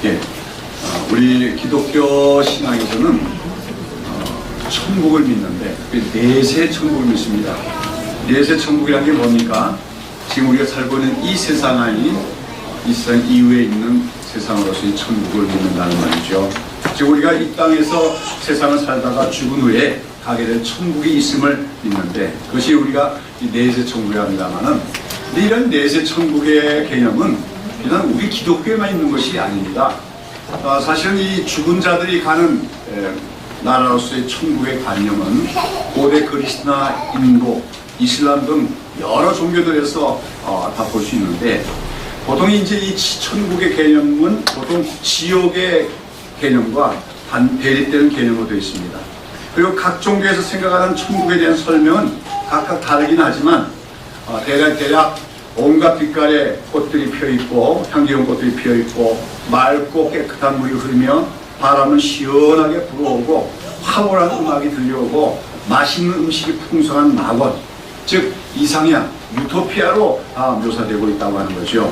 예, 우리 기독교 신앙에서는 천국을 믿는데 내세 천국을 믿습니다. 내세 천국이라는 게 뭡니까? 지금 우리가 살고 있는 이 세상 아닌 이 세상 이후에 있는 세상으로서의 천국을 믿는다는 말이죠. 즉 우리가 이 땅에서 세상을 살다가 죽은 후에 가게 될 천국이 있음을 믿는데 그것이 우리가 이 내세 천국이라 합니다만은, 근데 이런 내세 천국의 개념은 그냥 우리 기독교에만 있는 것이 아닙니다. 사실은 이 죽은 자들이 가는 나라로서의 천국의 관념은 고대 그리스나 인도, 이슬람 등 여러 종교들에서 다 볼 수 있는데, 보통 이제 이 천국의 개념은 보통 지옥의 개념과 대립되는 개념으로 되어 있습니다. 그리고 각 종교에서 생각하는 천국에 대한 설명은 각각 다르긴 하지만 대략 온갖 빛깔의 꽃들이 피어있고 향기로운 꽃들이 피어있고 맑고 깨끗한 물이 흐르며 바람은 시원하게 불어오고 황홀한 음악이 들려오고 맛있는 음식이 풍성한 낙원, 즉 이상향, 유토피아로 묘사되고 있다고 하는 거죠.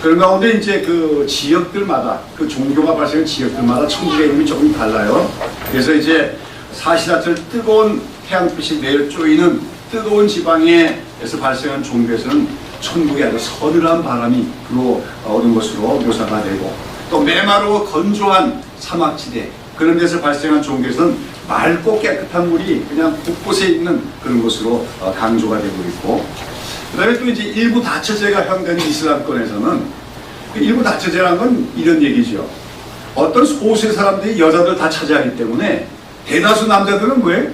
그런 가운데 이제 그 지역들마다, 그 종교가 발생한 지역들마다 천국의 이름이 조금 달라요. 그래서 이제 사시사철 뜨거운 태양빛이 내려 쪼이는 뜨거운 지방에서 발생한 종교에서는 천국에 아주 서늘한 바람이 불어오는 것으로 묘사가 되고, 또 메마르고 건조한 사막지대, 그런 데서 발생한 종교에서는 맑고 깨끗한 물이 그냥 곳곳에 있는 그런 것으로 강조가 되고 있고, 그 다음에 또 이제 일부 다처제가 형되는 이슬람권에서는 그 일부 다처제라는 건 이런 얘기죠. 어떤 소수의 사람들이 여자들 다 차지하기 때문에 대다수 남자들은 뭐예요?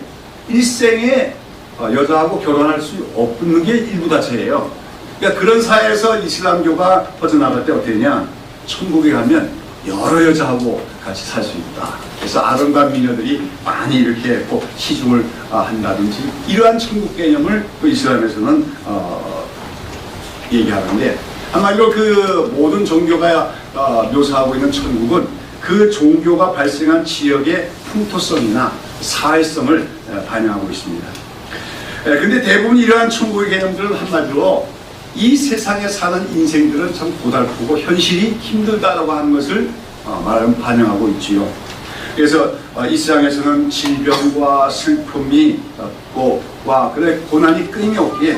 일생에 여자하고 결혼할 수 없는 게 일부 다처예요. 그러니까 그런 사회에서 이슬람교가 퍼져나갈 때 어떻게 되냐? 천국에 가면 여러 여자하고 같이 살 수 있다. 그래서 아름다운 미녀들이 많이 이렇게 꼭 시중을 한다든지, 이러한 천국 개념을 또 이슬람에서는 얘기하는데, 한마디로 그 모든 종교가 묘사하고 있는 천국은 그 종교가 발생한 지역의 풍토성이나 사회성을 반영하고 있습니다. 근데 대부분 이러한 천국의 개념들은 한마디로 이 세상에 사는 인생들은 참 고달프고 현실이 힘들다라고 하는 것을 반영하고 있지요. 그래서 이 세상에서는 질병과 슬픔이 그래 고난이 끊임없기에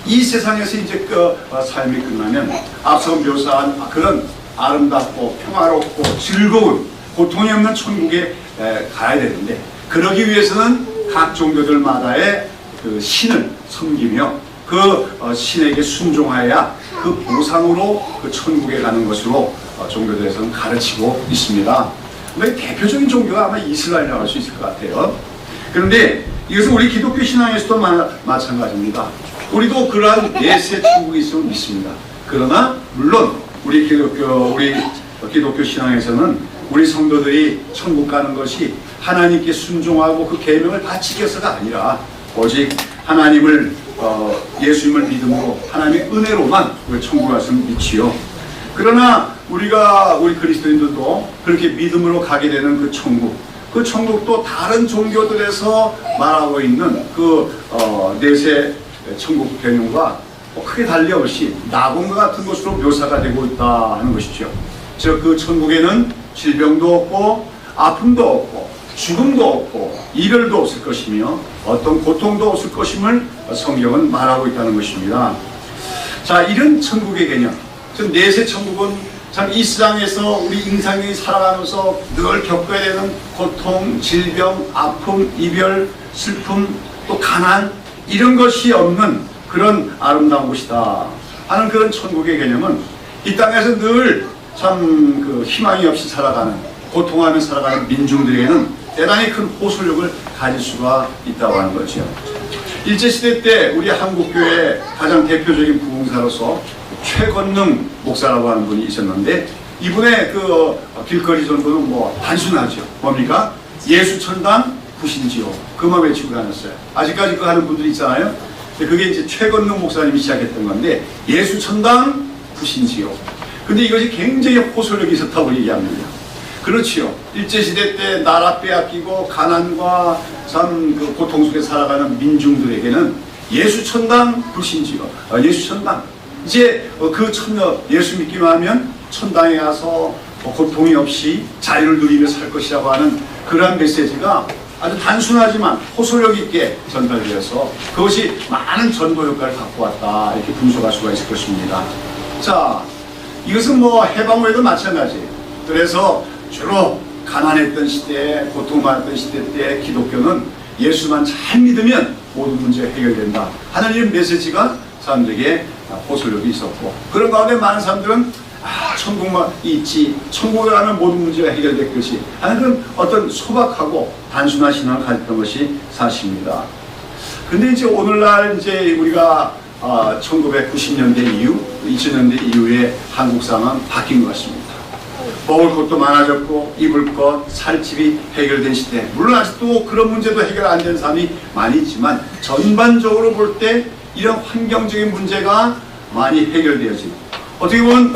이 세상에서 이제 그 삶이 끝나면 앞서 묘사한 그런 아름답고 평화롭고 즐거운 고통이 없는 천국에 가야 되는데, 그러기 위해서는 각 종교들마다의 그 신을 섬기며 그 신에게 순종하여야 그 보상으로 그 천국에 가는 것으로 종교들에서는 가르치고 있습니다. 대표적인 종교가 아마 이슬람이라고 할 수 있을 것 같아요. 그런데 이것은 우리 기독교 신앙에서도 마찬가지입니다. 우리도 그러한 내세 천국이 있음을 믿습니다. 그러나 물론 우리 기독교 신앙에서는 우리 성도들이 천국 가는 것이 하나님께 순종하고 그 계명을 다 지켜서가 아니라 오직 하나님을 예수님을 믿음으로 하나님의 은혜로만 우리 천국 갔음을 믿지요. 그러나 우리 그리스도인들도 그렇게 믿음으로 가게 되는 그 천국도 다른 종교들에서 말하고 있는 그 내세 천국 개념과 크게 달리 없이 낙원과 같은 것으로 묘사가 되고 있다 하는 것이죠. 즉 그 천국에는 질병도 없고 아픔도 없고 죽음도 없고 이별도 없을 것이며 어떤 고통도 없을 것임을 성경은 말하고 있다는 것입니다. 자, 이런 천국의 개념, 즉 내세 천국은 참 이 세상에서 우리 인생이 살아가면서 늘 겪어야 되는 고통, 질병, 아픔, 이별, 슬픔, 또 가난, 이런 것이 없는 그런 아름다운 곳이다 하는 그런 천국의 개념은 이 땅에서 늘 참 그 희망이 없이 살아가는, 고통하며 살아가는 민중들에게는 대단히 큰 호소력을 가질 수가 있다고 하는 거죠. 일제시대 때 우리 한국교회 가장 대표적인 부흥사로서 최건능 목사라고 하는 분이 있었는데, 이분의 그 길거리 전도는 단순하죠. 뭡니까? 예수천당 부신지요. 그만 외치고 다녔어요. 아직까지 그거 하는 분들이 있잖아요. 그게 이제 최건능 목사님이 시작했던 건데, 예수천당 부신지요. 근데 이것이 굉장히 호소력이 있었다고 얘기합니다. 그렇지요. 일제시대 때 나라 빼앗기고 가난과 참 그 고통 속에 살아가는 민중들에게는 예수천당 불신지요. 예수천당. 이제 그 예수 믿기만 하면 천당에 가서 고통이 없이 자유를 누리며 살 것이라고 하는 그러한 메시지가 아주 단순하지만 호소력 있게 전달되어서 그것이 많은 전도 효과를 갖고 왔다, 이렇게 분석할 수가 있을 것입니다. 자, 이것은 뭐 해방 후에도 마찬가지예요. 그래서 주로 가난했던 시대에, 고통받았던 시대 때 기독교는 예수만 잘 믿으면 모든 문제가 해결된다 하는 이런 메시지가 사람들에게 호소력이 있었고, 그런 가운데 많은 사람들은 천국만 있지, 천국에 가면 모든 문제가 해결될 것이 하는 그런 어떤 소박하고 단순한 신앙을 가졌던 것이 사실입니다. 근데 이제 오늘날 이제 우리가 1990년대 이후, 2000년대 이후에 한국 상황은 바뀐 것 같습니다. 먹을 것도 많아졌고 입을 것, 살 집이 해결된 시대. 물론 아직도 그런 문제도 해결 안 된 사람이 많이 있지만 전반적으로 볼 때 이런 환경적인 문제가 많이 해결되어지고, 어떻게 보면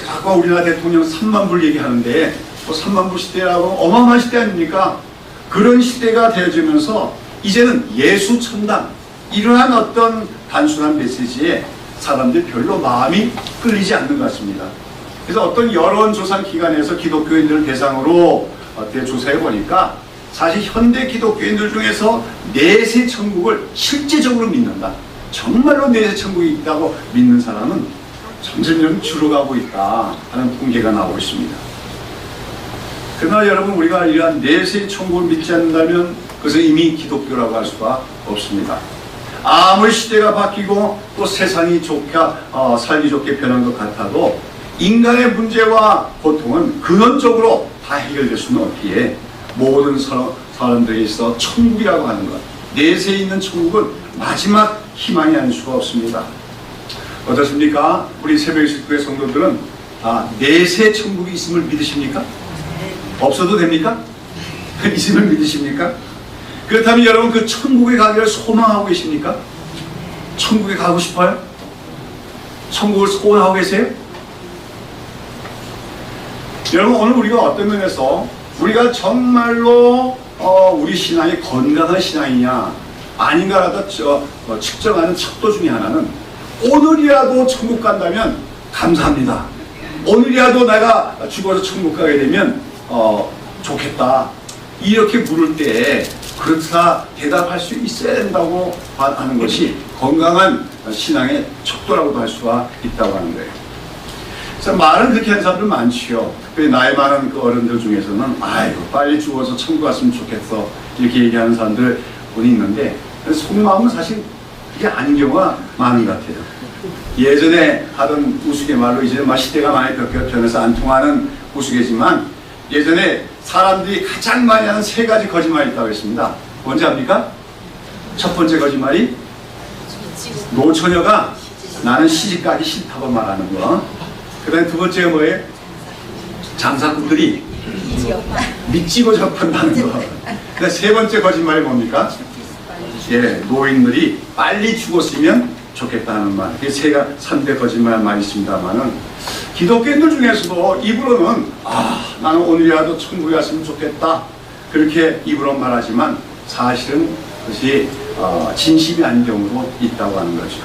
아까 우리나라 대통령 3만 불 얘기하는데 3만 불 시대라고 어마어마한 시대 아닙니까? 그런 시대가 되어지면서 이제는 예수 천당, 이러한 어떤 단순한 메시지에 사람들이 별로 마음이 끌리지 않는 것 같습니다. 그래서 어떤 여론조사 기관에서 기독교인들을 대상으로 조사해 보니까 사실 현대 기독교인들 중에서 내세 천국을 실제적으로 믿는다, 정말로 내세 천국이 있다고 믿는 사람은 점점 줄어가고 있다 하는 통계가 나오고 있습니다. 그러나 여러분, 우리가 이러한 내세 천국을 믿지 않는다면 그것은 이미 기독교라고 할 수가 없습니다. 아무리 시대가 바뀌고 또 세상이 살기 좋게 변한 것 같아도 인간의 문제와 고통은 근원적으로 다 해결될 수는 없기에 모든 사람들에 있어 천국이라고 하는 것, 내세에 있는 천국은 마지막 희망이 아닐 수가 없습니다. 어떻습니까? 우리 새벽기도회 성도들은 내세 천국이 있음을 믿으십니까? 없어도 됩니까? 있음을 믿으십니까? 그렇다면 여러분, 그 천국에 가기를 소망하고 계십니까? 천국에 가고 싶어요? 천국을 소원하고 계세요? 여러분, 오늘 우리가 어떤 면에서 우리가 정말로 우리 신앙이 건강한 신앙이냐 아닌가라도 측정하는 척도 중에 하나는, 오늘이라도 천국 간다면 감사합니다, 오늘이라도 내가 죽어서 천국 가게 되면 좋겠다, 이렇게 물을 때 그렇다 대답할 수 있어야 된다고 하는 것이 건강한 신앙의 척도라고도 할 수가 있다고 하는 거예요. 그래서 말은 그렇게 하는 사람들 많지요. 특별히 나이 많은 그 어른들 중에서는 아이고 빨리 죽어서 천국 갔으면 좋겠어, 이렇게 얘기하는 사람들 분이 있는데 속마음은 사실 그게 아닌 경우가 많은 것 같아요. 예전에 하던 우스갯말로 이제 시대가 많이 변해서 안 통하는 우스개지만, 예전에 사람들이 가장 많이 하는 3가지 거짓말이 있다고 했습니다. 뭔지 압니까? 첫 번째 거짓말이 노처녀가 나는 시집가기 싫다고 말하는 거. 그 다음에 두 번째가 뭐예요? 장사꾼들이 미치고 접한다는 거. 그 세 번째 거짓말이 뭡니까? 예, 노인들이 빨리 죽었으면 좋겠다는 말. 이게 3대 거짓말 많이 있습니다만은, 기독교인들 중에서도 입으로는 나는 오늘이라도 천국에 갔으면 좋겠다, 그렇게 입으로 말하지만 사실은 그것이 진심이 아닌 경우도 있다고 하는 거죠.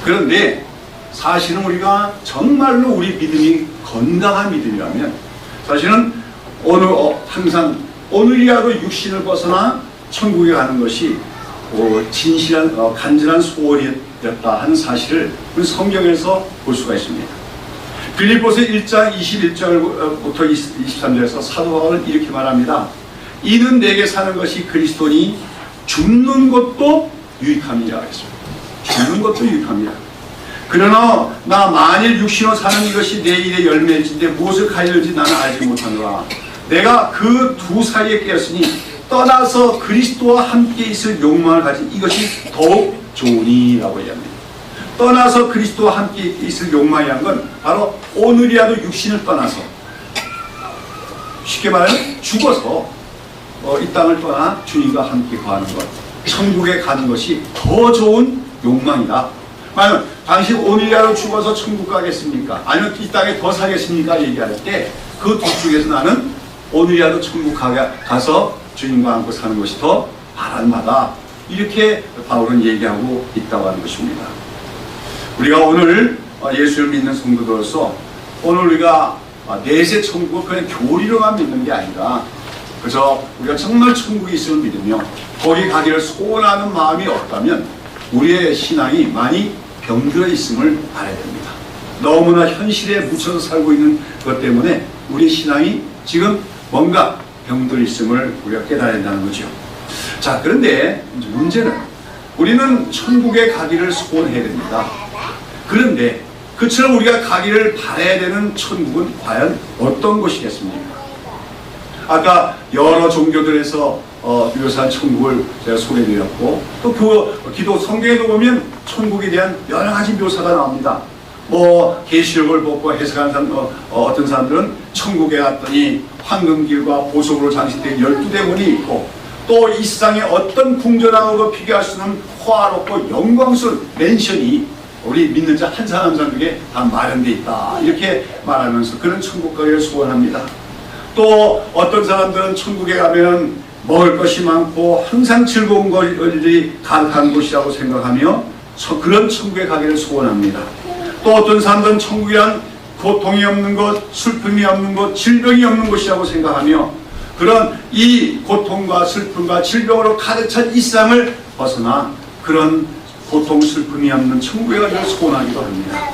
그런데 사실은 우리가 정말로 우리 믿음이 건강한 믿음이라면 사실은 항상 오늘이라도 육신을 벗어나 천국에 가는 것이 진실한 간절한 소원이었다 하는 사실을 우리 성경에서 볼 수가 있습니다. 빌립보서 1장 21절부터 23절에서 사도 바울은 이렇게 말합니다. 이는 내게 사는 것이 그리스도니 죽는 것도 유익함이라 했습니다. 죽는 것도 유익함이라. 그러나 나 만일 육신으로 사는 이것이 내 일의 열매일진데 무엇을 가질지 나는 알지 못하노라. 내가 그 두 사이에 깨었으니 떠나서 그리스도와 함께 있을 욕망을 가진 이것이 더욱 좋으니라고 얘기합니다. 떠나서 그리스도와 함께 있을 욕망이라는 건 바로 오늘이라도 육신을 떠나서, 쉽게 말하면 죽어서 이 땅을 떠나 주님과 함께 거하는 것, 천국에 가는 것이 더 좋은 욕망이다. 만약 당신 오늘이라도 죽어서 천국 가겠습니까? 아니면 이 땅에 더 살겠습니까? 얘기할 때 그 둘 중에서 나는 오늘이라도 천국 가서 주님과 함께 사는 것이 더 바람마다, 이렇게 바울은 얘기하고 있다고 하는 것입니다. 우리가 오늘 예수를 믿는 성도들로서 오늘 우리가 내세 천국을 그냥 교리로만 믿는 게 아니라 그저 우리가 정말 천국이 있음을 믿으며 거기 가기를 소원하는 마음이 없다면 우리의 신앙이 많이 병들어 있음을 알아야 됩니다. 너무나 현실에 묻혀서 살고 있는 것 때문에 우리 신앙이 지금 뭔가 병들어 있음을 우리가 깨달아야 한다는 거죠. 자, 그런데 문제는 우리는 천국에 가기를 소원해야 됩니다. 그런데 그처럼 우리가 가기를 바라야 되는 천국은 과연 어떤 곳이겠습니까? 아까 여러 종교들에서 묘사한 천국을 제가 소개해드렸고 또 그 기도 성경에도 보면 천국에 대한 여러 가지 묘사가 나옵니다. 뭐 계시록을 보고 해석하는 사람, 어떤 사람들은 천국에 갔더니 황금길과 보석으로 장식된 12대문이 있고 또 이 세상에 어떤 궁전하고 비교할 수 없는 화롭고 영광스러운 맨션이 우리 믿는 자 한 사람 한 사람에게 다 마련되어 있다, 이렇게 말하면서 그런 천국 가기를 소원합니다. 또 어떤 사람들은 천국에 가면 먹을 것이 많고 항상 즐거운 것들이 가득한 곳이라고 생각하며 그런 천국에 가기를 소원합니다. 또 어떤 사람들은 천국이란 고통이 없는 것, 슬픔이 없는 것, 질병이 없는 곳이라고 생각하며 그런 이 고통과 슬픔과 질병으로 가득 찬 이 세상을 벗어나 그런 고통, 슬픔이 없는 천국에 가기를 소원하기도 합니다.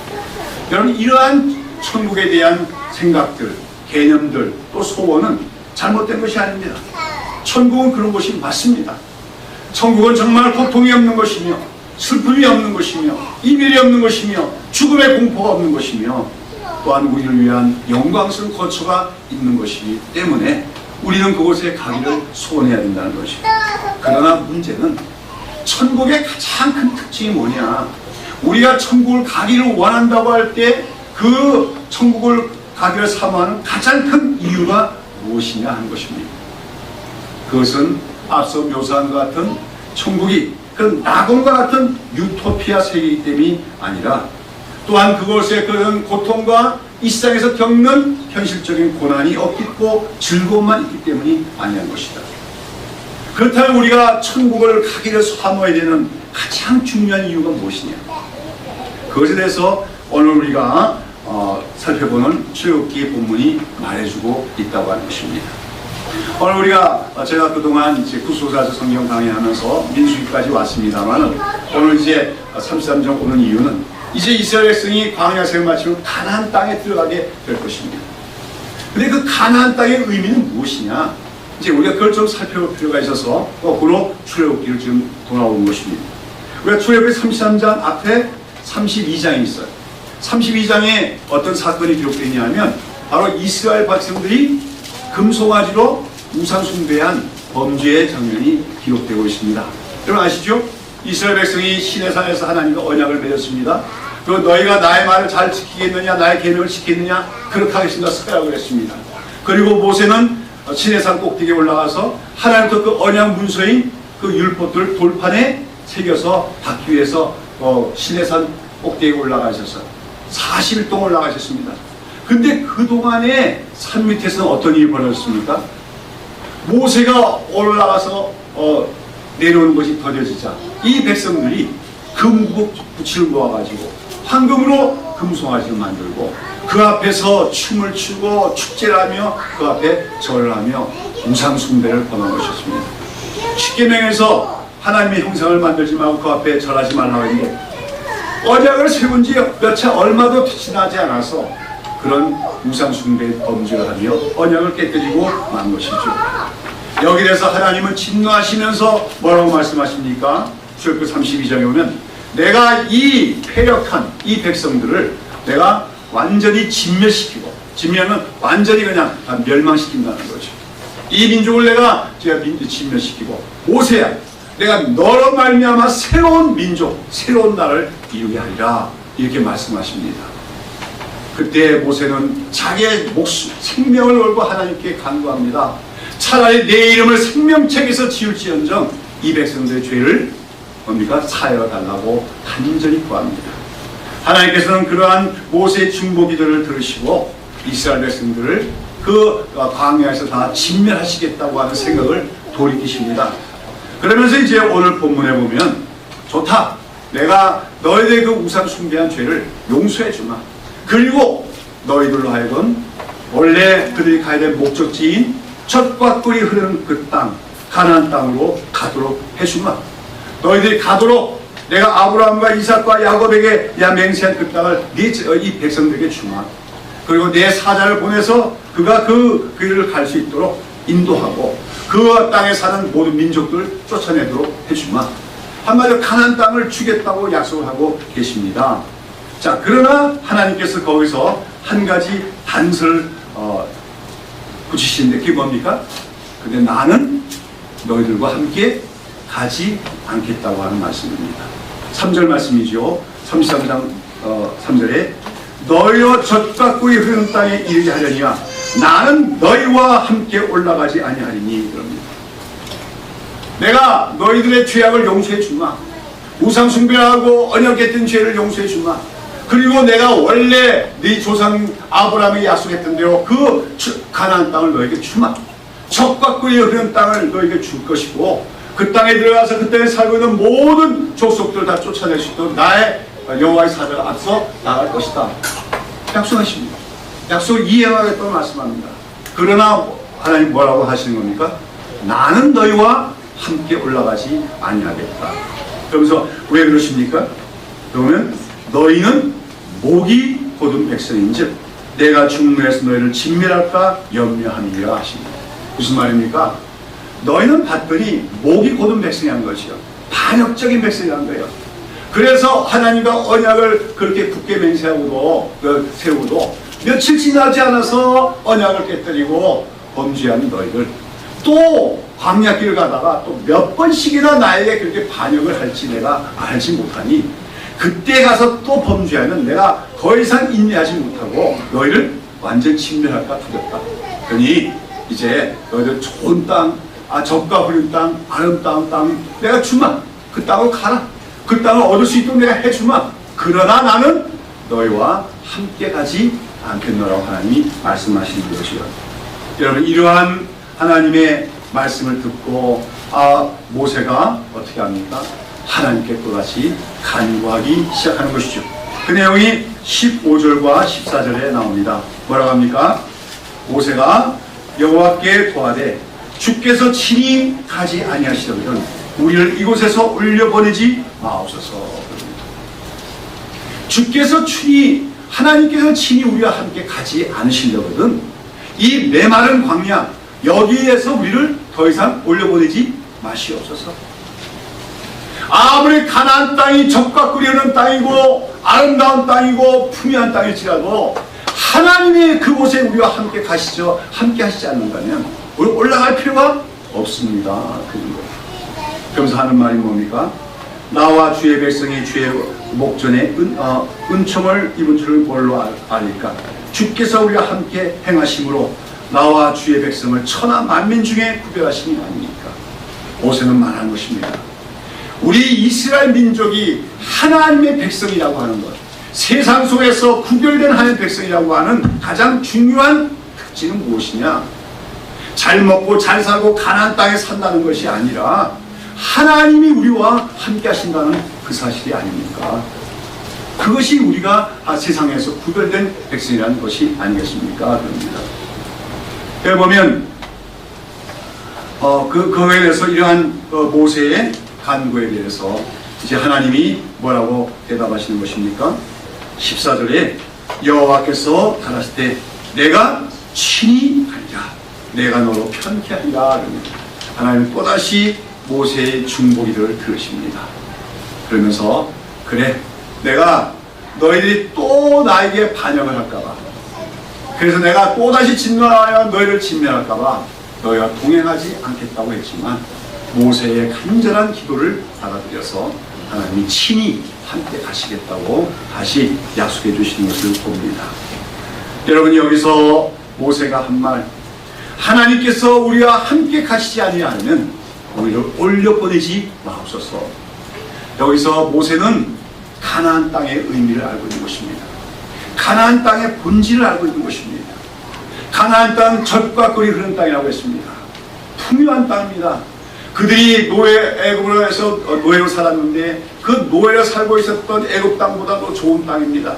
여러분, 이러한 천국에 대한 생각들, 개념들, 또 소원은 잘못된 것이 아닙니다. 천국은 그런 곳이 맞습니다. 천국은 정말 고통이 없는 것이며 슬픔이 없는 것이며 이별이 없는 것이며 죽음의 공포가 없는 것이며 또한 우리를 위한 영광스러운 거처가 있는 것이기 때문에 우리는 그곳에 가기를 소원해야 된다는 것이죠. 그러나 문제는 천국의 가장 큰 특징이 뭐냐? 우리가 천국을 가기를 원한다고 할 때 그 천국을 가기를 사모하는 가장 큰 이유가 무엇이냐 하는 것입니다. 그것은 앞서 묘사한 것 같은 천국이 그 낙원과 같은 유토피아 세계이기 때문이 아니라 또한 그곳에 그런 고통과 이 세상에서 겪는 현실적인 고난이 없고 즐거움만 있기 때문이 아니한 것이다. 그렇다면 우리가 천국을 가기를 사모해야 되는 가장 중요한 이유가 무엇이냐? 그것에 대해서 오늘 우리가 살펴보는 출애굽기 본문이 말해주고 있다고 하는 것입니다. 오늘 우리가 제가 그동안 이제 구속사서 성경 강의하면서 민수기까지 왔습니다만 오늘 이제 33장 오는 이유는 이제 이스라엘 백성이 광야 생을 마치고 가나안 땅에 들어가게 될 것입니다. 그런데 그 가나안 땅의 의미는 무엇이냐? 이제 우리가 그걸 좀 살펴볼 필요가 있어서 거꾸로 출애굽기를 지금 돌아온 것입니다. 우리가 출애굽기 33장 앞에 32장이 있어요. 32장에 어떤 사건이 기록되어 있냐면 바로 이스라엘 백성들이 금송아지로 우상 숭배한 범죄의 장면이 기록되고 있습니다. 여러분 아시죠? 이스라엘 백성이 시내산에서 하나님과 언약을 맺었습니다. 그 너희가 나의 말을 잘 지키겠느냐, 나의 계명을 지키느냐, 그렇게 하겠습니다. 서라고 그랬습니다. 그리고 모세는 시내산 꼭대기에 올라가서 하나님과 그 언약 문서인 그 율법들을 돌판에 새겨서 받기 위해서 시내산 꼭대기에 올라가셨어요. 40일 동안 올라가셨습니다. 근데 그동안에 산 밑에서는 어떤 일이 벌어졌습니까? 모세가 올라가서 내려오는 것이 더뎌지자 이 백성들이 금붙이를 모아가지고 황금으로 금송아지를 만들고 그 앞에서 춤을 추고 축제를 하며 그 앞에 절을 하며 우상 숭배를 범한 것이었습니다. 십계명에서 하나님의 형상을 만들지 말고 그 앞에 절하지 말라고 했는데 언약을 세운 지 몇 차 얼마도 지나지 않아서 그런 우상 숭배의 범죄를 하며 언약을 깨뜨리고 만 것이죠. 여기 대해서 하나님은 진노하시면서 뭐라고 말씀하십니까? 출애굽기 32장에 오면 내가 이 패력한 이 백성들을 내가 완전히 진멸시키고, 진멸은 완전히 그냥 다 멸망시킨다는 거죠. 이 민족을 제가 진멸시키고 모세야 내가 너로 말미암아 새로운 민족, 새로운 나라를 이루게 하리라, 이렇게 말씀하십니다. 그때 모세는 자기의 목숨, 생명을 걸고 하나님께 간구합니다. 차라리 내 이름을 생명책에서 지울지언정 이 백성들의 죄를 뭡니까? 사하여 달라고 간절히 구합니다. 하나님께서는 그러한 모세의 중보기도를 들으시고 이스라엘 백성들을 그 광야에서 다 진멸하시겠다고 하는 생각을 돌이키십니다. 그러면서 이제 오늘 본문에 보면 좋다, 내가 너희들의 그 우상 숭배한 죄를 용서해 주마. 그리고 너희들로 하여금 원래 그들이 가야 될 목적지인 젖과 꿀이 흐르는 그 땅, 가나안 땅으로 가도록 해주마. 너희들이 가도록 내가 아브라함과 이삭과 야곱에게 맹세한 그 땅을 이 백성들에게 주마. 그리고 내 사자를 보내서 그가 그 길을 갈 수 있도록 인도하고 그 땅에 사는 모든 민족들을 쫓아내도록 해주마. 한마디로 가나안 땅을 주겠다고 약속을 하고 계십니다. 자, 그러나 하나님께서 거기서 한 가지 단서를 붙이시는데 그게 뭡니까? 근데 나는 너희들과 함께 가지 않겠다고 하는 말씀입니다. 3절 말씀이죠. 33장 3절에 너희와 젖과 꿀이 흐르는 땅에 이르게 하려니와 나는 너희와 함께 올라가지 아니하리니 그럽니다. 내가 너희들의 죄악을 용서해 주마. 우상 숭배하고 언약했던 죄를 용서해 주마. 그리고 내가 원래 네 조상 아브라함에게 약속했던 대로 그 가나안 땅을 너에게 주마. 젖과 꿀이 흐르는 땅을 너에게 줄 것이고 그 땅에 들어가서 그 땅에 살고 있는 모든 족속들을 다 쫓아낼 수 있도록 나의 여호와의 사자가 앞서 나갈 것이다. 약속하십니다. 약속을 이행하겠다고 말씀합니다. 그러나 하나님 뭐라고 하시는 겁니까? 나는 너희와 함께 올라가지 아니하겠다. 그러면서 왜 그러십니까? 그러면 너희는 목이 곧은 백성인즉 내가 중노에서 너희를 진멸할까 염려함이라 하십니다. 무슨 말입니까? 너희는 봤더니 목이 곧은 백성이라는 것이요. 반역적인 백성이라는 거예요. 그래서 하나님과 언약을 그렇게 굳게 맹세하고도 세우고도 며칠 지나지 않아서 언약을 깨뜨리고 범죄하는 너희들, 또 광야길을 가다가 또 몇 번씩이나 나에게 그렇게 반역을 할지 내가 알지 못하니 그때 가서 또 범죄하면 내가 더 이상 인내하지 못하고 너희를 완전 진멸할까 두렵다. 그러니 이제 너희들 좋은 땅, 젖과 흐르는 땅, 아름다운 땅 내가 주마. 그 땅으로 가라. 그 땅을 얻을 수 있도록 내가 해주마. 그러나 나는 너희와 함께 가지 않겠노라고 하나님이 말씀하시는 것이요. 여러분, 이러한 하나님의 말씀을 듣고 모세가 어떻게 합니까? 하나님께 또다시 간구하기 시작하는 것이죠. 그 내용이 15절과 14절에 나옵니다. 뭐라고 합니까? 모세가 여호와께 고하되 주께서 친히 가지 아니하시거든 우리를 이곳에서 올려보내지 마옵소서. 주께서 친히, 하나님께서 친히 우리와 함께 가지 않으시려거든 이 메마른 광야 여기에서 우리를 더 이상 올려보내지 마시옵소서. 아무리 가나안 땅이 젖과 꿀이 흐르는 땅이고 아름다운 땅이고 풍요한 땅일지라도 하나님이 그곳에 우리와 함께 가시죠. 함께 하시지 않는다면 우리 올라갈 필요가 없습니다. 그러면서 하는 말이 뭡니까? 나와 주의 백성이 주의 목전에 은총을 입은 줄을 뭘로 알릴까? 주께서 우리와 함께 행하심으로 나와 주의 백성을 천하 만민 중에 구별하심이 아닙니까? 모세는 말하는 것입니다. 우리 이스라엘 민족이 하나님의 백성이라고 하는 것, 세상 속에서 구별된 하나님의 백성이라고 하는 가장 중요한 특징은 무엇이냐? 잘 먹고 잘 살고 가나안 땅에 산다는 것이 아니라 하나님이 우리와 함께 하신다는 그 사실이 아닙니까? 그것이 우리가 세상에서 구별된 백성이라는 것이 아니겠습니까? 그럽니다. 여기 보면 그거에 대해서 이러한 모세의 간구에 대해서 이제 하나님이 뭐라고 대답하시는 것입니까? 14절에 여호와께서 가라실 때 내가 친히 하리라, 내가 너로 편케하리라. 하나님은 또다시 모세의 중보기도를 들으십니다. 그러면서 그래, 내가 너희들이 또 나에게 반역을 할까봐, 그래서 내가 또다시 진노하여 너희를 진멸할까봐 너희와 동행하지 않겠다고 했지만 모세의 간절한 기도를 받아들여서 하나님이 친히 함께 가시겠다고 다시 약속해 주시는 것을 봅니다. 여러분, 여기서 모세가 한 말, 하나님께서 우리와 함께 가시지 아니하면 우리를 올려보내지 마옵소서. 여기서 모세는 가나안 땅의 의미를 알고 있는 것입니다. 가나안 땅의 본질을 알고 있는 것입니다. 가나안 땅 젖과 꿀이 흐르는 땅이라고 했습니다. 풍요한 땅입니다. 그들이 애굽으로 해서 노예로 살았는데 그 노예로 살고 있었던 애굽 땅보다도 좋은 땅입니다.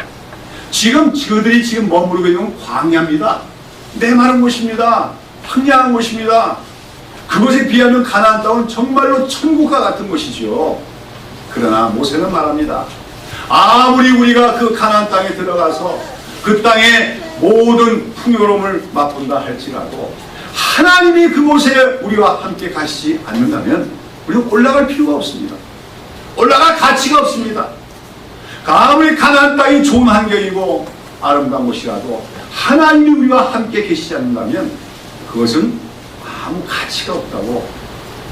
지금 그들이 머무르고 있는 광야입니다. 메마른 곳입니다. 황량한 곳입니다. 그것에 비하면 가나안 땅은 정말로 천국과 같은 곳이죠. 그러나 모세는 말합니다. 아무리 우리가 그 가나안 땅에 들어가서 그 땅의 모든 풍요로움을 맛본다 할지라도 하나님이 그곳에 우리와 함께 가시지 않는다면 우리는 올라갈 필요가 없습니다. 올라갈 가치가 없습니다. 아무리 가나안 땅이 좋은 환경이고 아름다운 곳이라도 하나님이 우리와 함께 계시지 않는다면 그것은 아무 가치가 없다고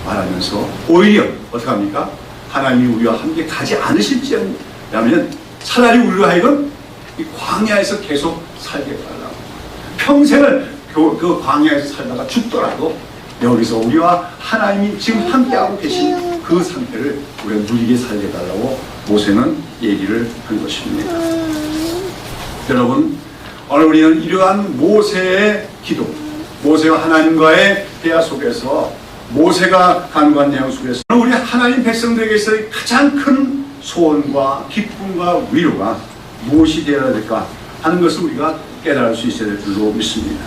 말하면서 오히려 어떻게 합니까? 하나님이 우리와 함께 가지 않으실지라면 차라리 우리로 하여금 이 광야에서 계속 살게 해달라고, 평생을 그 광야에서 살다가 죽더라도 여기서 우리와 하나님이 지금 함께하고 계신 그 상태를 우리가 누리게 살게 해달라고 모세는 얘기를 한 것입니다. 여러분, 오늘 우리는 이러한 모세의 기도, 모세와 하나님과의 대화 속에서 모세가 간구한 내용 속에서 우리 하나님 백성들에게서의 가장 큰 소원과 기쁨과 위로가 무엇이 되어야 될까 하는 것을 우리가 깨달을 수 있어야 될 줄로 믿습니다.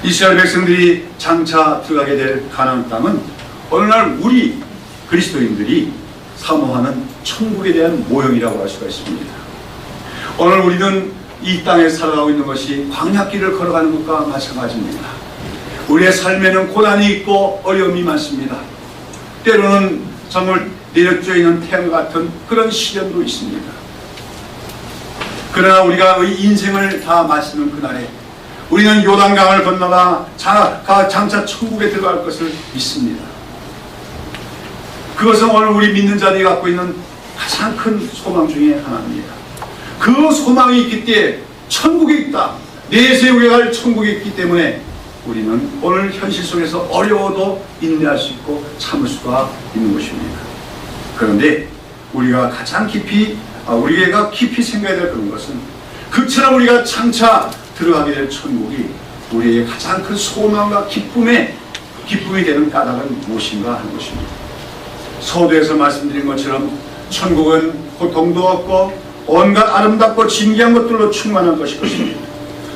이스라엘 백성들이 장차 들어가게 될 가나안 땅은 어느 날 우리 그리스도인들이 사모하는 천국에 대한 모형이라고 할 수가 있습니다. 오늘 우리는 이 땅에 살아가고 있는 것이 광야길을 걸어가는 것과 마찬가지입니다. 우리의 삶에는 고난이 있고 어려움이 많습니다. 때로는 정말 내려져 있는 태양 같은 그런 시련도 있습니다. 그러나 우리가 이 인생을 다 마치는 그날에 우리는 요단강을 건너가 장차 천국에 들어갈 것을 믿습니다. 그것은 오늘 우리 믿는 자들이 갖고 있는 가장 큰 소망 중에 하나입니다. 그 소망이 있기 때문에 천국에 있다, 내세우게 갈 천국에 있기 때문에 우리는 오늘 현실 속에서 어려워도 인내할 수 있고 참을 수가 있는 것입니다. 그런데 우리가 가장 깊이 우리가 깊이 생각해야 될 그런 것은 그처럼 우리가 장차 들어가게 될 천국이 우리의 가장 큰 소망과 기쁨이 되는 까닭은 무엇인가 하는 것입니다. 서두에서 말씀드린 것처럼 천국은 고통도 없고 온갖 아름답고 진귀한 것들로 충만한 것일 것입니다.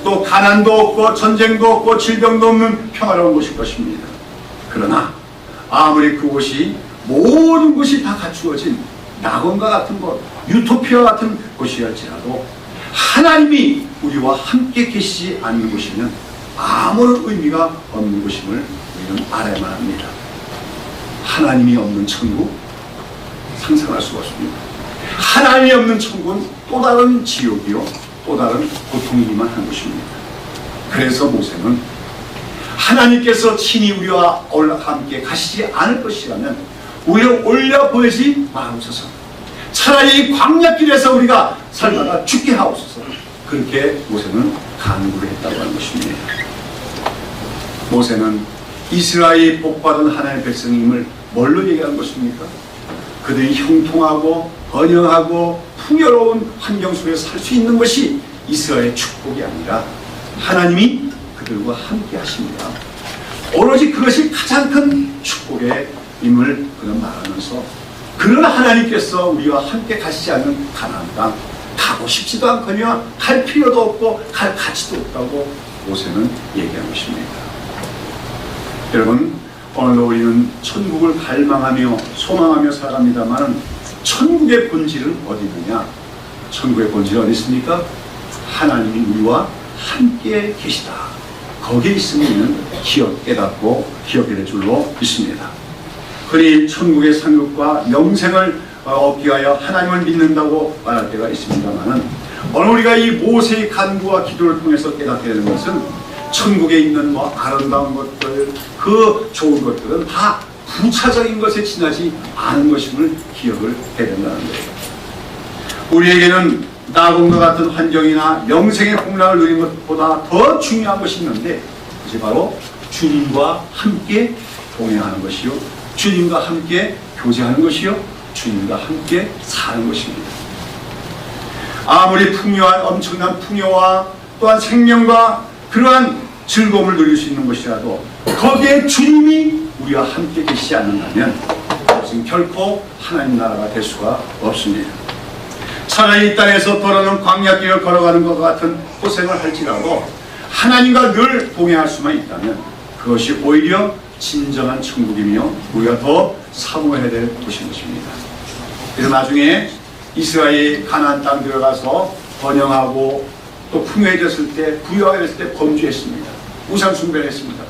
또 가난도 없고 전쟁도 없고 질병도 없는 평화로운 곳일 것입니다. 그러나 아무리 그곳이 모든 것이 다 갖추어진 낙원과 같은 곳, 유토피아 같은 곳이랄지라도 하나님이 우리와 함께 계시지 않는 곳이면 아무런 의미가 없는 곳임을 우리는 알아야만 합니다. 하나님이 없는 천국 상상할 수가 없습니다. 하나님이 없는 천국은 또 다른 지옥이요, 또 다른 고통이기만 한 것입니다. 그래서 모세는 하나님께서 친히 우리와 함께 가시지 않을 것이라면 우리를 올려보내지 마옵소서. 차라리 광야길에서 우리가 살다가 죽게 하옵소서. 그렇게 모세는 간구를 했다고 하는 것입니다. 모세는 이스라엘이 복받은 하나님의 백성임을 뭘로 얘기하는 것입니까? 그들이 형통하고 번영하고 풍요로운 환경 속에서 살 수 있는 것이 이스라엘의 축복이 아니라 하나님이 그들과 함께 하십니다. 오로지 그것이 가장 큰 축복의 임을 그는 말하면서 그런 하나님께서 우리와 함께 가시지 않는 가나안 땅 가고 싶지도 않거니와 갈 필요도 없고 갈 가치도 없다고 모세는 얘기한 것입니다. 여러분, 오늘도 우리는 천국을 갈망하며 소망하며 살아갑니다만 천국의 본질은 어디 있느냐? 천국의 본질은 어디 있습니까? 하나님이 우리와 함께 계시다. 거기에 있으면 깨닫고 기억해야 될 줄로 믿습니다. 흔히 천국의 상급과 영생을 얻기 위하여 하나님을 믿는다고 말할 때가 있습니다만 오늘 우리가 이 모세의 간구와 기도를 통해서 깨닫게 되는 것은 천국에 있는 아름다운 것들, 그 좋은 것들은 다 부차적인 것에 지나지 않은 것임을 기억을 해야 된다는 거예요. 우리에게는 낙원과 같은 환경이나 영생의 풍랑을 누리는 것보다 더 중요한 것이 있는데 그것이 바로 주님과 함께 동행하는 것이요, 주님과 함께 교제하는 것이요, 주님과 함께 사는 것입니다. 아무리 풍요한 엄청난 풍요와 또한 생명과 그러한 즐거움을 누릴 수 있는 것이라도 거기에 주님이 우리와 함께 계시지 않는다면 그것은 결코 하나님 나라가 될 수가 없습니다. 차라리 이 땅에서 돌아오는 광야길을 걸어가는 것 같은 고생을 할지라도 하나님과 늘 동행할 수만 있다면 그것이 오히려 진정한 천국이며 우리가 더 사모해야 될 곳인 것입니다. 그래서 나중에 이스라엘이 가나안 땅 들어가서 번영하고 또 풍요해졌을 때, 부유해졌을 때 범죄했습니다. 우상 숭배를 했습니다.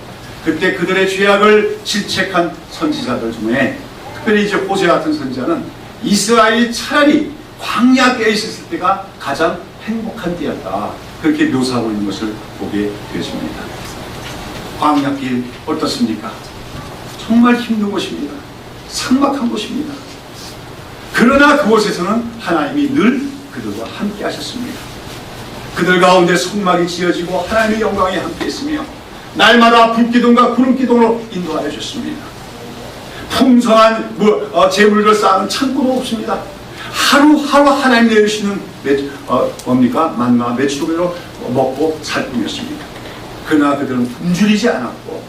그때 그들의 죄악을 질책한 선지자들 중에 특별히 이제 호세 같은 선지자는 이스라엘이 차라리 광야에 있었을 때가 가장 행복한 때였다, 그렇게 묘사하고 있는 것을 보게 되었습니다. 광야길 어떻습니까? 정말 힘든 곳입니다. 삭막한 곳입니다. 그러나 그곳에서는 하나님이 늘 그들과 함께 하셨습니다. 그들 가운데 성막이 지어지고 하나님의 영광이 함께 있으며 날마다 불기둥과 구름기둥으로 인도하여 주셨습니다. 풍성한 재물을 쌓는 창고도 없습니다. 하루하루 하나님 내주시는 만나 메추리로 먹고 살 뿐이었습니다. 그러나 그들은 굶주리지 않았고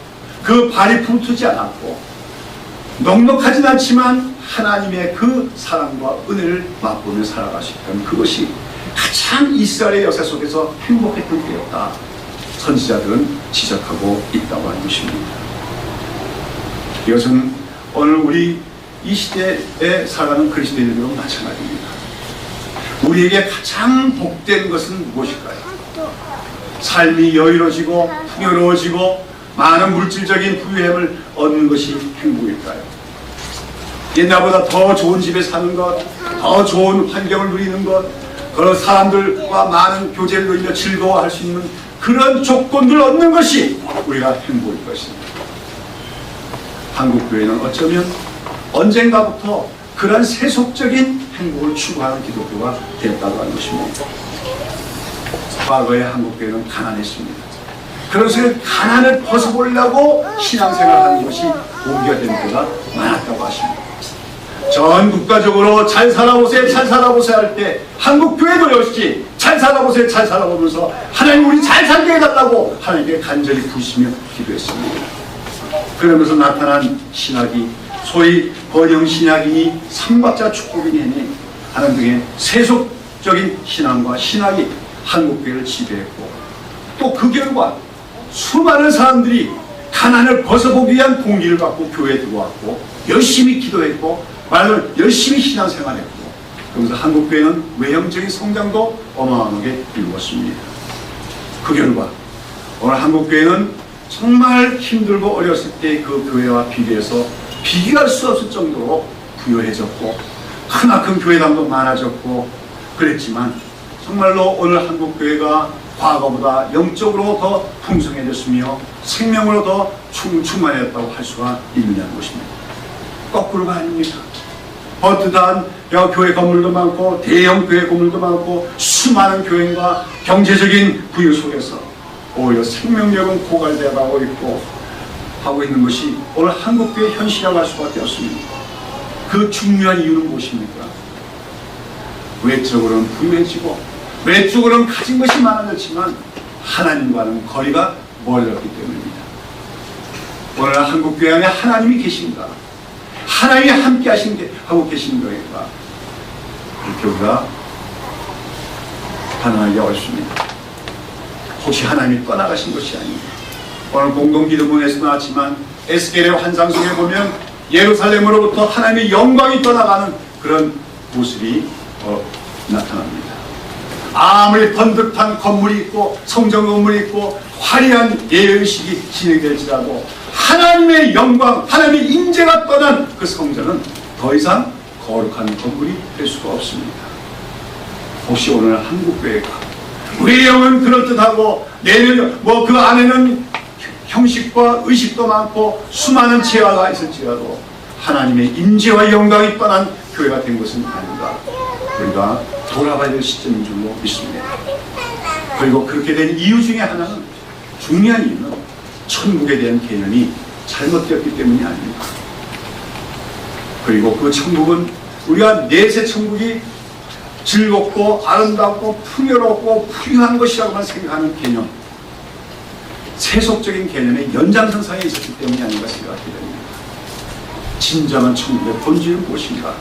그 발이 부르트지 않았고 넉넉하진 않지만 하나님의 그 사랑과 은혜를 맛보며 살아가셨던 그것이 가장 이스라엘의 역사 속에서 행복했던 때였다, 선지자들은 지적하고 있다고 하는 것입니다. 이것은 오늘 우리 이 시대에 살아가는 그리스도인들도 마찬가지입니다. 우리에게 가장 복된 것은 무엇일까요? 삶이 여유로워지고 풍요로워지고 많은 물질적인 부유함을 얻는 것이 행복일까요? 옛날보다 더 좋은 집에 사는 것, 더 좋은 환경을 누리는 것, 그런 사람들과 많은 교제를 누리며 즐거워할 수 있는 그런 조건들을 얻는 것이 우리가 행복일 것입니다. 한국교회는 어쩌면 언젠가부터 그런 세속적인 행복을 추구하는 기독교가 되었다고 하는 것입니다. 과거의 한국교회는 가난했습니다. 그래서 가난을 벗어보려고 신앙생활을 하는 것이 동기가 되는 때가 많았다고 하십니다. 전 국가적으로 잘 살아보세요, 잘 살아보세요 할 때 한국교회도 역시 잘 살아보세요, 잘 살아보면서 하나님 우리 잘 살게 해달라고 하나님께 간절히 부르시며 기도했습니다. 그러면서 나타난 신학이 소위 번영신학이니 삼박자 축복이니 하는 등의 세속적인 신앙과 신학이 한국교회를 지배했고 또 그 결과 수많은 사람들이 가난을 벗어보기 위한 동기를 갖고 교회에 들어왔고 열심히 기도했고 말로 열심히 신앙생활했고 그러면서 한국교회는 외형적인 성장도 어마어마하게 이루었습니다. 그 결과 오늘 한국교회는 정말 힘들고 어렸을 때 그 교회와 비교해서 비교할 수 없을 정도로 부유해졌고 크나큰 교회당도 많아졌고 그랬지만 정말로 오늘 한국교회가 과거보다 영적으로 더 풍성해졌으며 생명으로 더 충만해졌다고 할 수가 있느냐는 것입니다. 거꾸로가 아닙니다. 버트한 교회 건물도 많고 대형 교회 건물도 많고 수많은 교회과 경제적인 부유 속에서 오히려 생명력은 고갈되어 가고 있고 하고 있는 것이 오늘 한국교회 현실이라고 할 수밖에 없습니다. 그 중요한 이유는 무엇입니까? 외적으로는 부유해지고 외적으로는 가진 것이 많아졌지만 하나님과는 거리가 멀었기 때문입니다. 오늘 한국교회 안에 하나님이 계신가? 하나님이 함께 하고 계신 거니까 그렇게 우리가 반응하기 어렵습니다. 혹시 하나님이 떠나가신 것이 아닙니다. 오늘 공동기도문에서 나왔지만 에스겔의 환상 속에 보면 예루살렘으로부터 하나님의 영광이 떠나가는 그런 모습이 나타납니다. 아무리 번듯한 건물이 있고 성전 건물이 있고 화려한 예배의식이 진행될지라도 하나님의 영광, 하나님의 임재가 떠난 그 성전은 더 이상 거룩한 건물이 될 수가 없습니다. 혹시 오늘 한국교회가 우리의 영은 그럴듯하고 내는 그 안에는 형식과 의식도 많고 수많은 재화가 있을지라도 하나님의 임재와 영광이 떠난 교회가 된 것은 아닌가, 우리가 돌아봐야 될 시점인 줄로 믿습니다. 그리고 그렇게 된 이유 중에 하나는, 중요한 이유는 천국에 대한 개념이 잘못되었기 때문이 아닙니다. 그리고 그 천국은 우리가 내세 천국이 즐겁고 아름답고 풍요롭고 부유한 것이라고만 생각하는 개념, 세속적인 개념의 연장선상에 있었기 때문이 아닌가 생각하게 됩니다. 진정한 천국의 본질은 무엇인가?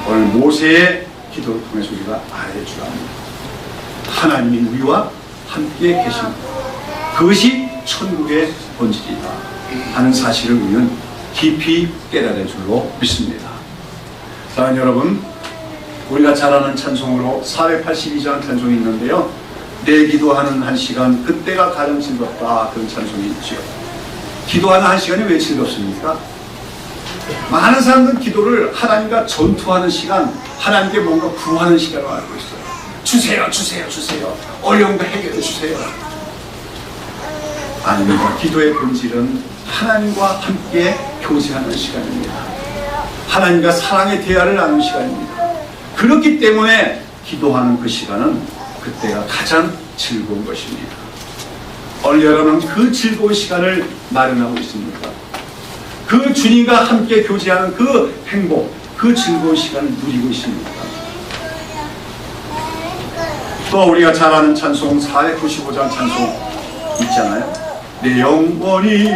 오늘 모세의 기도를 통해서 우리가 알아야 줄 압니다. 하나님이 우리와 함께 계십니다. 그것이 천국의 본질이다 하는 사실을 우리는 깊이 깨달을 줄로 믿습니다. 사랑하는 여러분, 우리가 잘 아는 찬송으로 482장 찬송이 있는데요, 내 기도하는 한 시간 그때가 가장 즐겁다, 그런 찬송이 있죠. 기도하는 한 시간이 왜 즐겁습니까? 많은 사람들은 기도를 하나님과 전투하는 시간, 하나님께 뭔가 구하는 시간으로 알고 있어요. 주세요, 주세요, 주세요. 어려운 거 해결해 주세요. 아닙니다. 기도의 본질은 하나님과 함께 교제하는 시간입니다. 하나님과 사랑의 대화를 나누는 시간입니다. 그렇기 때문에 기도하는 그 시간은 그때가 가장 즐거운 것입니다. 오늘 여러분은 그 즐거운 시간을 마련하고 있습니까? 그 주님과 함께 교제하는 그 행복, 그 즐거운 시간을 누리고 있습니까? 또 우리가 잘 아는 찬송 495장 찬송 있잖아요. 내 영혼이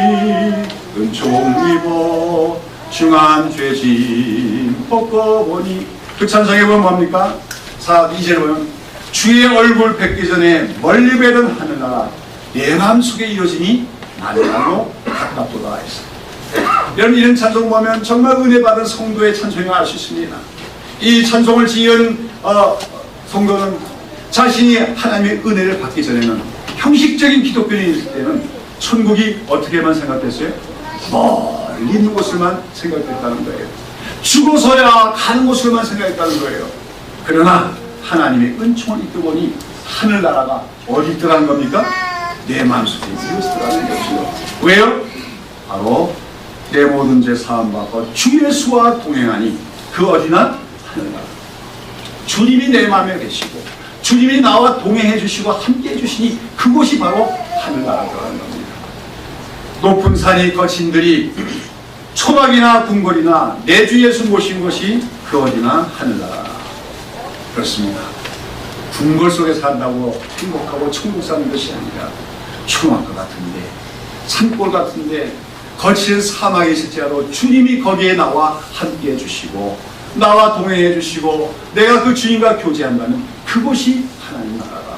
은총 입어 중한 죄짐 벗고보니, 그 찬송에 보면 뭡니까? 2절에 보면 주의 얼굴 뵙기 전에 멀리 뵈던 하늘나라 내 마음속에 이루어지니 만나고 가깝도다 했어요. 여러분, 이런 찬송 보면 정말 은혜 받은 성도의 찬송을 알 수 있습니다. 이 찬송을 지은 성도는 자신이 하나님의 은혜를 받기 전에는, 형식적인 기독교인일 때는 천국이 어떻게만 생각했어요? 멀리 있는 곳을만 생각했다는 거예요. 죽어서야 가는 곳을만 생각했다는 거예요. 그러나 하나님의 은총을 입고 보니 하늘나라가 어디 있더라는 겁니까? 내 마음속에 이루어지더라는 것이요. 왜요? 바로 내 모든 죄 사함받고 주 예수와 동행하니 그 어디나 하늘나라. 주님이 내 마음에 계시고 주님이 나와 동행해 주시고 함께 해 주시니 그곳이 바로 하늘나라라는 겁니다. 높은 산이 거친 들이 초막이나 궁궐이나 내 주 예수 모신 것이 그 어디나 하늘나라. 그렇습니다. 궁궐 속에 산다고 행복하고 천국 사는 것이 아니라 초막과 같은데, 산골 같은데, 거친 사막에 있을지라도 주님이 거기에 나와 함께 해주시고 나와 동행해 주시고 내가 그 주님과 교제한다면 그곳이 하나님 나라다.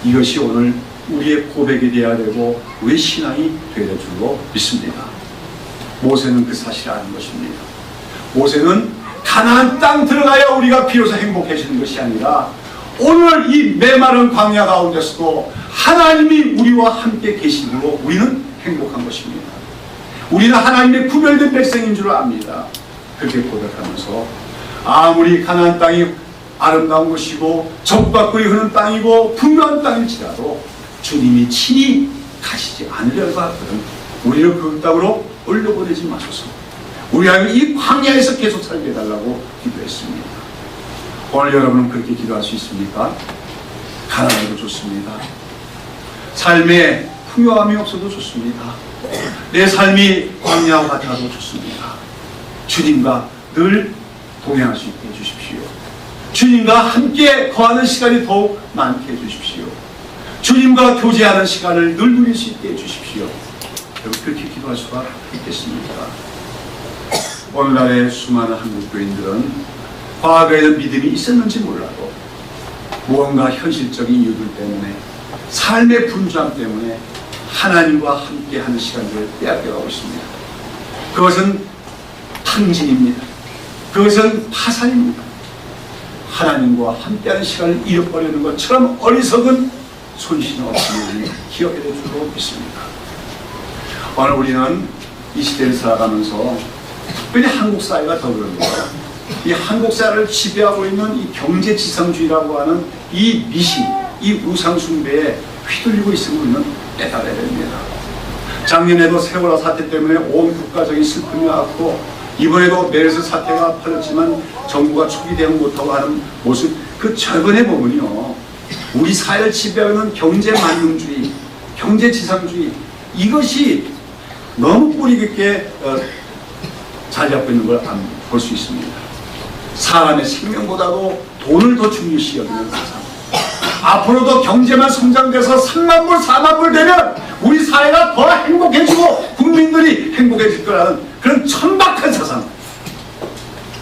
이것이 오늘 우리의 고백이 되어야 되고 우리의 신앙이 되어야 될 줄로 믿습니다. 모세는 그 사실을 아는 것입니다. 모세는 가나안 땅 들어가야 우리가 비로소 행복해지는 것이 아니라 오늘 이 메마른 광야 가운데서도 하나님이 우리와 함께 계심으로 우리는 행복한 것입니다. 우리는 하나님의 구별된 백성인 줄 압니다. 그렇게 고백하면서 아무리 가나안 땅이 아름다운 곳이고 적박꿀이 흐르는 땅이고 풍요한 땅일지라도 주님이 친히 가시지 않으려고 하거든 우리를 그 땅으로 올려보내지 마소서. 우리가 이 광야에서 계속 살게 해달라고 기도했습니다. 오늘 여러분은 그렇게 기도할 수 있습니까? 가난해도 좋습니다. 삶에 풍요함이 없어도 좋습니다. 내 삶이 광야와 같아도 좋습니다. 주님과 늘 동행할 수 있게 해주십시오. 주님과 함께 거하는 시간이 더욱 많게 해주십시오. 주님과 교제하는 시간을 늘 누릴 수 있게 해주십시오. 그렇게 기도할 수가 있겠습니까? 오늘날의 수많은 한국교인들은 과거에는 믿음이 있었는지 몰라도 무언가 현실적인 이유들 때문에 삶의 분주함 때문에 하나님과 함께하는 시간들을 빼앗겨가고 있습니다. 그것은 탕진입니다. 그것은 파산입니다. 하나님과 함께하는 시간을 잃어버리는 것처럼 어리석은 손실 없음을 기억해야 될 줄로 믿습니다. 오늘 우리는 이 시대를 살아가면서 특별히 한국 사회가 더 그런 거예요. 이 한국 사회를 지배하고 있는 이 경제지상주의라고 하는 이 미신, 이 우상숭배에 휘둘리고 있음을 우리는 깨달아야 됩니다. 작년에도 세월호 사태 때문에 온 국가적인 슬픔이 왔고 이번에도 메르스 사태가 퍼졌지만 정부가 초기 대응 못하고 하는 모습, 그 최근에 보면요, 우리 사회를 지배하고 있는 경제만능주의, 경제지상주의, 이것이 너무 뿌리 깊게 자리 잡고 있는 걸 볼 수 있습니다. 사람의 생명보다도 돈을 더 중요시 여기는 세상. 앞으로도 경제만 성장돼서 3만 불, 4만 불 되면 우리 사회가 더 행복해지고 국민들이 행복해질 거라는 그런 천박한 사상.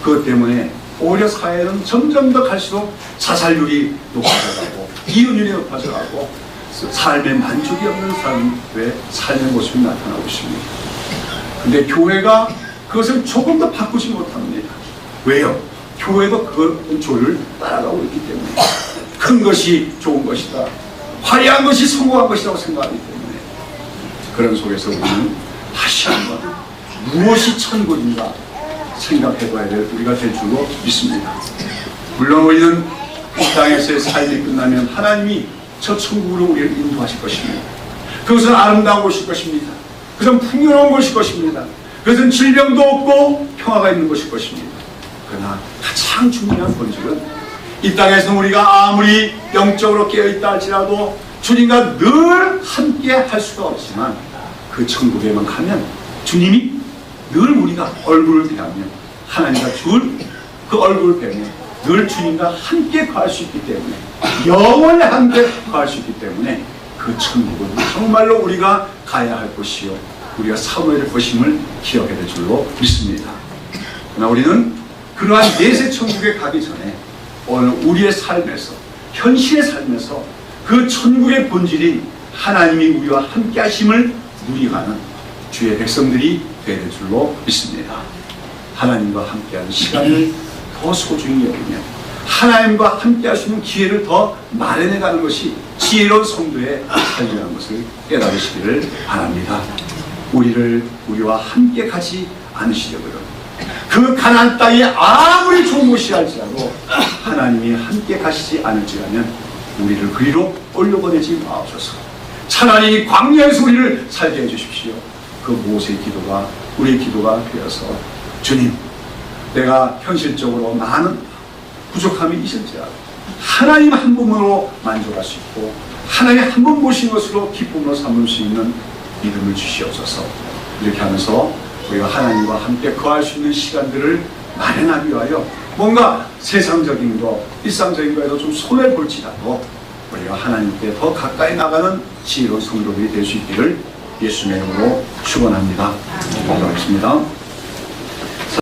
그것 때문에 오히려 사회는 점점 더 갈수록 자살률이 높아져가고 이혼율이 높아져가고 삶에 만족이 없는 사람의 삶의 모습이 나타나고 있습니다. 근데 교회가 그것을 조금 더 바꾸지 못합니다. 왜요? 교회도 그 조를 따라가고 있기 때문에 큰 것이 좋은 것이다, 화려한 것이 성공한 것이라고 생각하기 때문에 그런 속에서 우리는 다시 한번 무엇이 천국인가 생각해봐야 될 우리가 될 줄로 믿습니다. 물론 우리는 이 땅에서의 삶이 끝나면 하나님이 저 천국으로 우리를 인도하실 것입니다. 그것은 아름다운 곳일 것입니다. 그것은 풍요로운 곳일 것입니다. 그것은 질병도 없고 평화가 있는 것일 것입니다. 그러나 가장 중요한 본질은 이 땅에서 우리가 아무리 영적으로 깨어있다 할지라도 주님과 늘 함께 할 수가 없지만 그 천국에만 가면 주님이 늘 우리가 얼굴을 대하며 하나님과 줄 그 얼굴을 뵈며 늘 주님과 함께 거할 수 있기 때문에 영원히 함께 거할 수 있기 때문에 그 천국은 정말로 우리가 가야 할 곳이요 우리가 사모해야 될 것임을 기억해야 될 줄로 믿습니다. 그러나 우리는 그러한 내세 천국에 가기 전에 오늘 우리의 삶에서 현실의 삶에서 그 천국의 본질인 하나님이 우리와 함께 하심을 누리가는 주의 백성들이 되어야 될 줄로 믿습니다. 하나님과 함께하는 시간을 더 소중히 여기며 하나님과 함께 할 수 있는 기회를 더 마련해가는 것이 지혜로운 성도의 삶이라는 것을 깨달으시기를 바랍니다. 우리와 함께 가지 않으시려고요. 그 가나안 땅이 아무리 좋은 곳이 할지라도 하나님이 함께 가시지 않을지라면 우리를 그리로 올려보내지 마옵소서. 차라리 광야에서 우리를 살게 해주십시오. 그 모세의 기도가 우리의 기도가 되어서 주님, 내가 현실적으로 많은 부족함이 있을지라도 하나님 한 분으로 만족할 수 있고 하나님 한 분 모신 것으로 기쁨으로 삼을 수 있는 믿음을 주시옵소서. 이렇게 하면서 우리가 하나님과 함께 거할 수 있는 시간들을 마련하기 위하여 뭔가 세상적인 거, 일상적인 거에도 좀 손해 볼지라도 우리가 하나님께 더 가까이 나가는 지혜로운 성도들이 될 수 있기를 예수님의 이름으로 축원합니다. 기도하겠습니다.